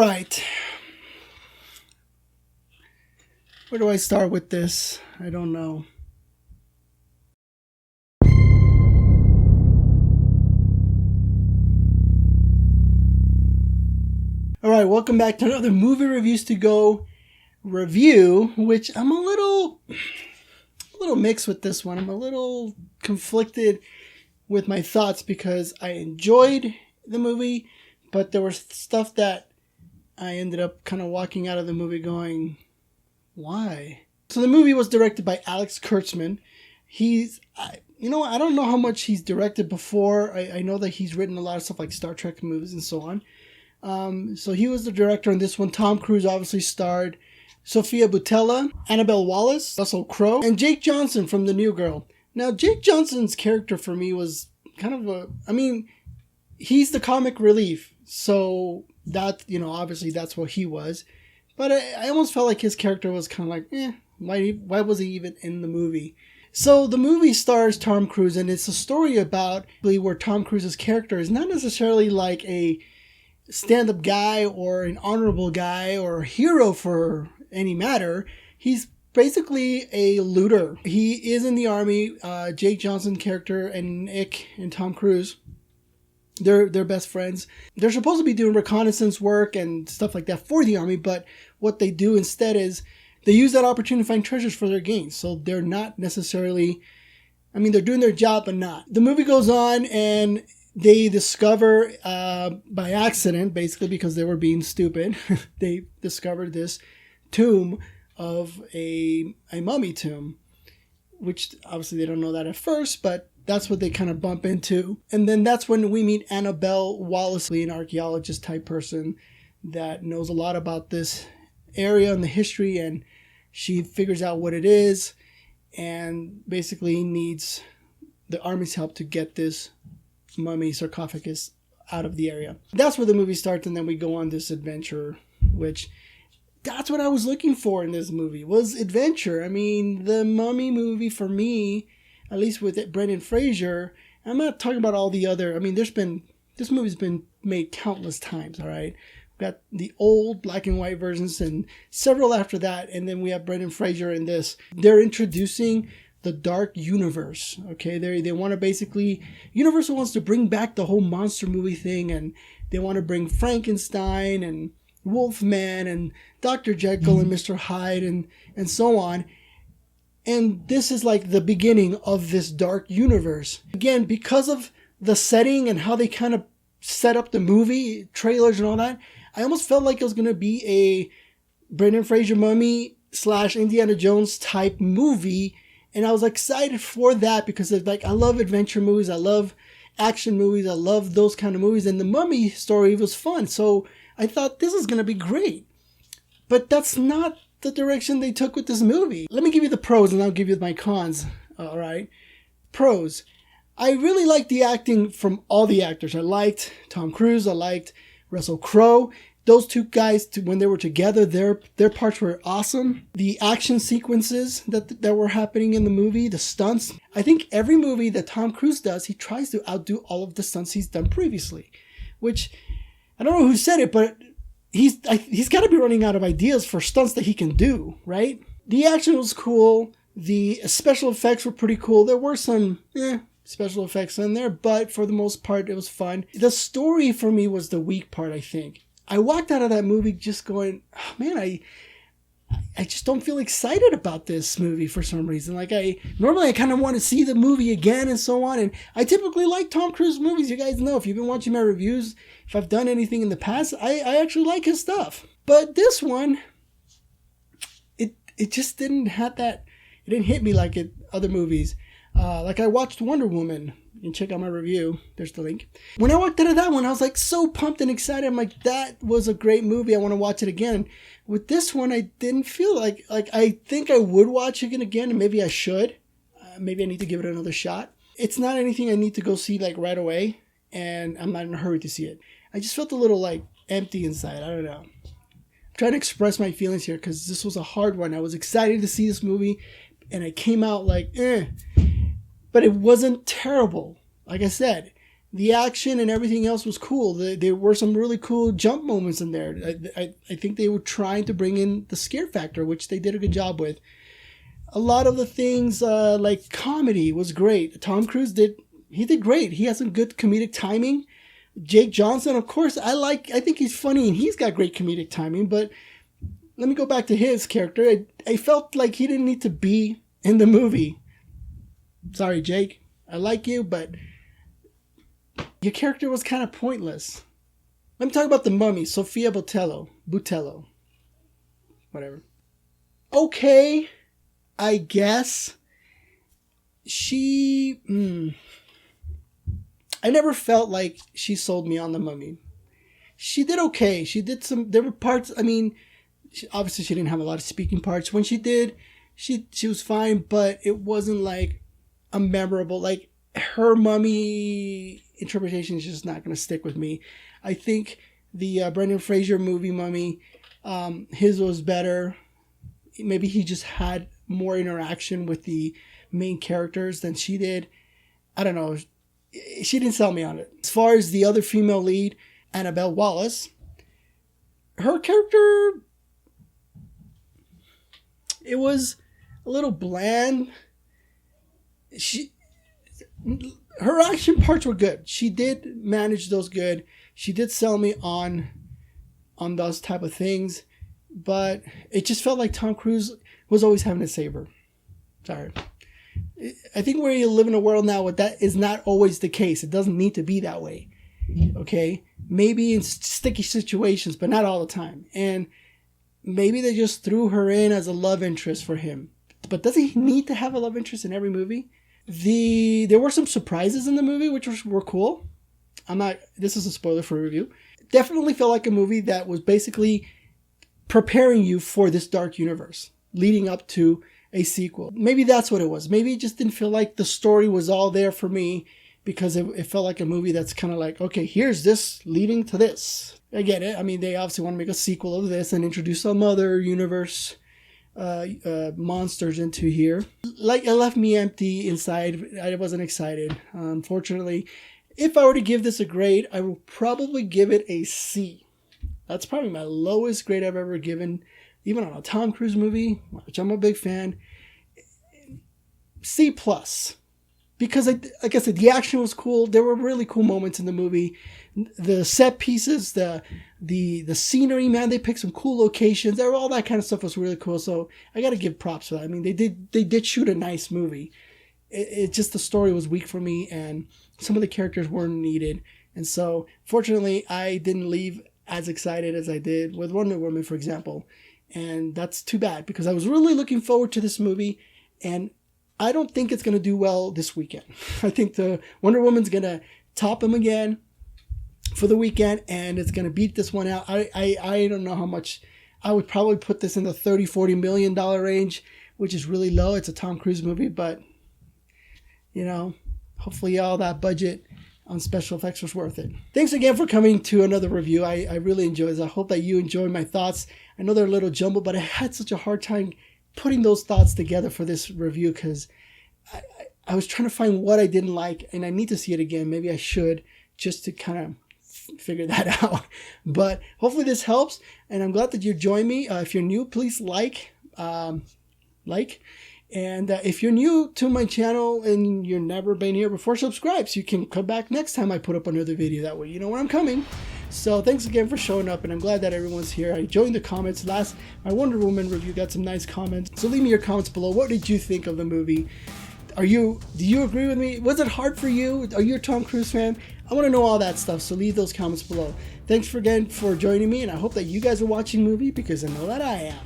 right. Where do I start with this? I don't know. All right, welcome back to another Movie Reviews to Go review, which I'm a little mixed with this one. I'm a little conflicted with my thoughts because I enjoyed the movie, but there was stuff that I ended up kind of walking out of the movie going, why? So the movie was directed by Alex Kurtzman. I don't know how much he's directed before. I know that he's written a lot of stuff like Star Trek movies and so on. So he was the director on this one. Tom Cruise obviously starred. Sophia Boutella, Annabelle Wallis, Russell Crowe, and Jake Johnson from The New Girl. Now, Jake Johnson's character for me was kind of he's the comic relief. So that, obviously that's what he was. But I almost felt like his character was kind of like, why was he even in the movie? So the movie stars Tom Cruise, and it's a story about where Tom Cruise's character is not necessarily like a stand-up guy or an honorable guy or a hero for any matter. He's basically a looter. He is in the army. Jake Johnson character and Nick and Tom Cruise, they're best friends. They're supposed to be doing reconnaissance work and stuff like that for the army, but what they do instead is they use that opportunity to find treasures for their gains. So they're not necessarily, they're doing their job, but not. The movie goes on and they discover, by accident, basically because they were being stupid, they discovered this tomb of a mummy tomb, which obviously they don't know that at first, but that's what they kind of bump into. And then that's when we meet Annabelle Wallis, an archaeologist type person that knows a lot about this area and the history, and she figures out what it is and basically needs the army's help to get this mummy sarcophagus out of the area. That's where the movie starts, and then we go on this adventure, which that's what I was looking for in this movie, was adventure. The Mummy movie for me, at least with Brendan Fraser, I'm not talking about all the other, this movie's been made countless times, all right? We've got the old black and white versions and several after that, and then we have Brendan Fraser in this. They're introducing the dark universe, okay? They want to basically, Universal wants to bring back the whole monster movie thing, and they want to bring Frankenstein and Wolfman and Dr. Jekyll and Mr. Hyde and so on. And this is like the beginning of this dark universe. Again, because of the setting and how they kind of set up the movie, trailers and all that, I almost felt like it was going to be a Brendan Fraser Mummy / Indiana Jones type movie. And I was excited for that because I love adventure movies. I love action movies. I love those kind of movies. And the Mummy story was fun. So I thought this is going to be great. But that's not the direction they took with this movie. Let me give you the pros and I'll give you my cons. All right. Pros. I really liked the acting from all the actors. I liked Tom Cruise. I liked Russell Crowe. Those two guys, when they were together, their parts were awesome. The action sequences that were happening in the movie, the stunts. I think every movie that Tom Cruise does, he tries to outdo all of the stunts he's done previously. Which, I don't know who said it, but he's got to be running out of ideas for stunts that he can do, right? The action was cool. The special effects were pretty cool. There were some special effects in there, but for the most part, it was fun. The story for me was the weak part, I think. I walked out of that movie just going, oh man, I just don't feel excited about this movie for some reason. Normally I kind of want to see the movie again and so on. And I typically like Tom Cruise movies. You guys know, if you've been watching my reviews, if I've done anything in the past, I actually like his stuff. But this one, it just didn't have that, it didn't hit me like other movies. I watched Wonder Woman. You can check out my review. There's the link. When I walked out of that one, I was so pumped and excited. I'm like, that was a great movie. I want to watch it again. With this one, I didn't feel like I think I would watch it again, and maybe I should. Maybe I need to give it another shot. It's not anything I need to go see right away, and I'm not in a hurry to see it. I just felt a little empty inside. I don't know. I'm trying to express my feelings here because this was a hard one. I was excited to see this movie, and I came out but it wasn't terrible. Like I said, the action and everything else was cool. There were some really cool jump moments in there. I think they were trying to bring in the scare factor, which they did a good job with. A lot of the things like comedy was great. Tom Cruise did great. He has some good comedic timing. Jake Johnson, of course, I think he's funny and he's got great comedic timing, but let me go back to his character. I felt like he didn't need to be in the movie. Sorry, Jake. I like you, but your character was kind of pointless. Let me talk about the mummy, Sofia Boutella. Whatever. Okay, I guess. I never felt like she sold me on the mummy. She did okay. There were parts, obviously she didn't have a lot of speaking parts. When she did, she was fine, but it wasn't like a memorable, like her mummy interpretation is just not going to stick with me. I think the Brendan Fraser movie Mummy, his was better. Maybe he just had more interaction with the main characters than she did. I don't know. She didn't sell me on it. As far as the other female lead, Annabelle Wallis, her character, it was a little bland. Her action parts were good. She did manage those good. She did sell me on those type of things, but it just felt like Tom Cruise was always having to save her. Sorry. I think we live in a world now where that is not always the case. It doesn't need to be that way. Okay? Maybe in sticky situations, but not all the time. And maybe they just threw her in as a love interest for him. But does he need to have a love interest in every movie? There were some surprises in the movie, which were cool. This is a spoiler for a review. Definitely felt like a movie that was basically preparing you for this dark universe, leading up to a sequel. Maybe that's what it was. Maybe it just didn't feel like the story was all there for me, because it felt like a movie that's kind of like, okay, here's this leading to this. I get it. They obviously want to make a sequel of this and introduce some other universe monsters into here. Like, it left me empty inside. I wasn't excited. Unfortunately, if I were to give this a grade, I will probably give it a C. That's probably my lowest grade I've ever given, even on a Tom Cruise movie, which I'm a big fan. C+. Because, like I said, the action was cool. There were really cool moments in the movie. The set pieces, the scenery, man, they picked some cool locations. All that kind of stuff was really cool. So I got to give props for that. They did shoot a nice movie. It just, the story was weak for me, and some of the characters weren't needed. And so, fortunately, I didn't leave as excited as I did with Wonder Woman, for example. And that's too bad, because I was really looking forward to this movie, and I don't think it's going to do well this weekend. I think the Wonder Woman's going to top him again for the weekend, and it's going to beat this one out. I don't know how much. I would probably put this in the $30-40 million range, which is really low. It's a Tom Cruise movie, but, hopefully all that budget on special effects was worth it. Thanks again for coming to another review. I really enjoyed this. I hope that you enjoyed my thoughts. I know they're a little jumbled, but I had such a hard time putting those thoughts together for this review, because I was trying to find what I didn't like, and I need to see it again. Maybe I should, just to kind of figure that out. But hopefully this helps, and I'm glad that you joined me. If you're new, please like. And if you're new to my channel and you've never been here before, subscribe so you can come back next time I put up another video. That way you know when I'm coming. So thanks again for showing up, and I'm glad that everyone's here. I enjoyed the comments. My Wonder Woman review got some nice comments. So leave me your comments below. What did you think of the movie? Do you agree with me? Was it hard for you? Are you a Tom Cruise fan? I want to know all that stuff, so leave those comments below. Thanks again for joining me, and I hope that you guys are watching the movie, because I know that I am.